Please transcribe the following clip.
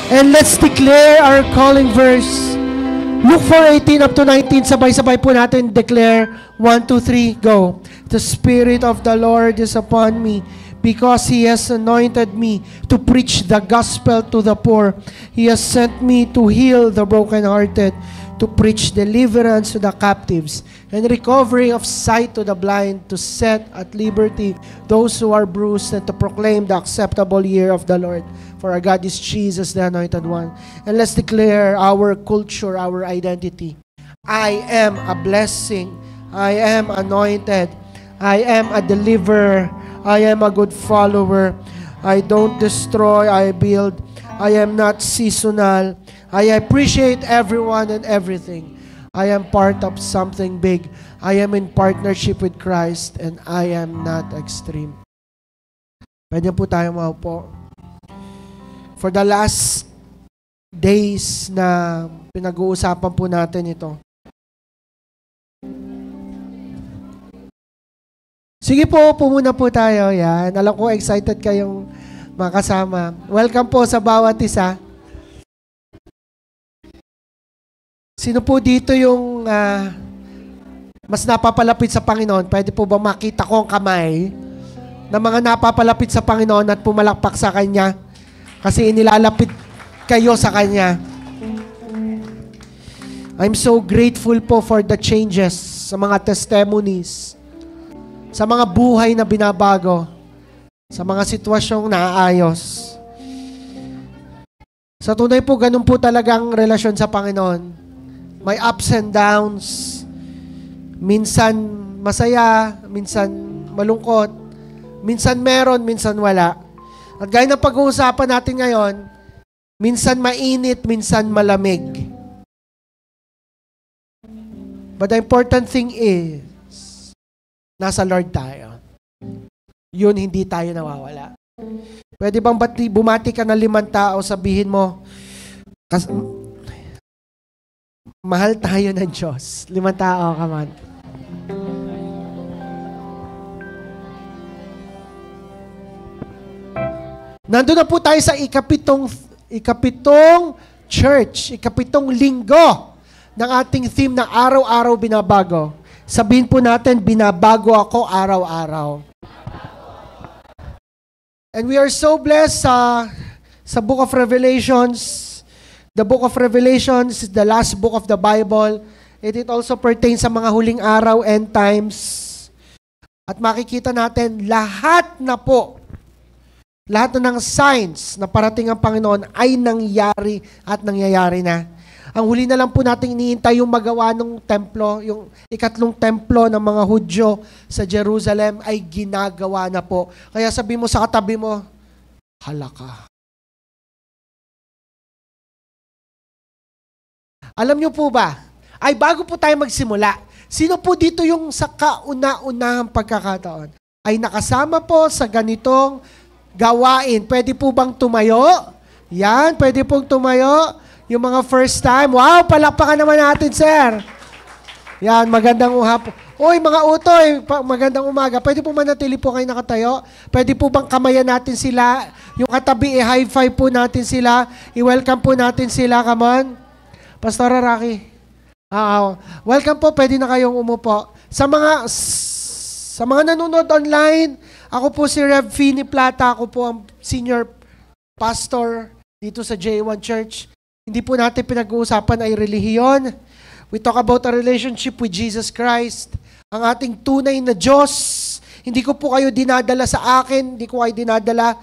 And let's declare our calling verse. Luke 4:18 up to 19, sabay-sabay po natin declare. 1, 2, 3, go. The Spirit of the Lord is upon me, because He has anointed me to preach the gospel to the poor. He has sent me to heal the brokenhearted, to preach deliverance to the captives, and recovery of sight to the blind, to set at liberty those who are bruised, and to proclaim the acceptable year of the Lord. For our God is Jesus, the Anointed One. And let's declare our culture, our identity. I am a blessing. I am anointed. I am a deliverer. I am a good follower. I don't destroy, I build. I am not seasonal. I appreciate everyone and everything. I am part of something big. I am in partnership with Christ, and I am not extreme. Pwede po tayo maupo. For the last days na pinag-uusapan po natin ito. Sige po, muna po tayo. Yan. Alam ko, excited kayong makasama. Welcome po sa bawat isa. Sino po dito yung mas napapalapit sa Panginoon? Pwede po ba makita ko ang kamay na mga napapalapit sa Panginoon at pumalakpak sa Kanya? Kasi inilalapit kayo sa Kanya. I'm so grateful po for the changes, sa mga testimonies, sa mga buhay na binabago, sa mga sitwasyong naaayos. Sa tunay po, ganun po talagang relasyon sa Panginoon. May ups and downs. Minsan masaya, minsan malungkot, minsan meron, minsan wala. At gaya ng pag-uusapan natin ngayon, minsan mainit, minsan malamig. But the important thing is, nasa Lord tayo. Yun, hindi tayo nawawala. Pwede bang bumati ka ng 5 tao, sabihin mo, mahal tayo ng Diyos. 5 tao, come on. Nandun na po tayo sa ikapitong church, ikapitong linggo ng ating theme na araw-araw binabago. Sabihin po natin, binabago ako araw-araw. And we are so blessed sa Book of Revelations. The Book of Revelations is the last book of the Bible. It also pertains sa mga huling araw, end times. At makikita natin, lahat na ng signs na parating ang Panginoon ay nangyari at nangyayari na. Ang huli na lang po natin iniintay yung magawa ng templo, yung ikatlong templo ng mga Hudyo sa Jerusalem ay ginagawa na po. Kaya sabi mo sa katabi mo, halaka. Alam niyo po ba, ay bago po tayo magsimula, sino po dito yung sa kauna-unahang pagkakataon ay nakasama po sa ganitong gawain? Pwede po bang tumayo? Yan, pwede pong tumayo. Yung mga first time, wow, palakpakan naman natin, sir. Yan, magandang hapon. Uy, mga utoy, magandang umaga. Pwede po manatili po kayo nakatayo? Pwede po bang kamayan natin sila? Yung katabi, high five po natin sila. I-welcome po natin sila. Come on. Pastora Rocky. Welcome po, pwede na kayong umupo. Sa mga nanonood online, ako po si Rev Fini Plata. Ako po ang senior pastor dito sa J1 Church. Hindi po natin pinag-uusapan ay relihiyon. We talk about a relationship with Jesus Christ. Ang ating tunay na Diyos. Hindi ko po kayo dinadala sa akin. Hindi ko kayo dinadala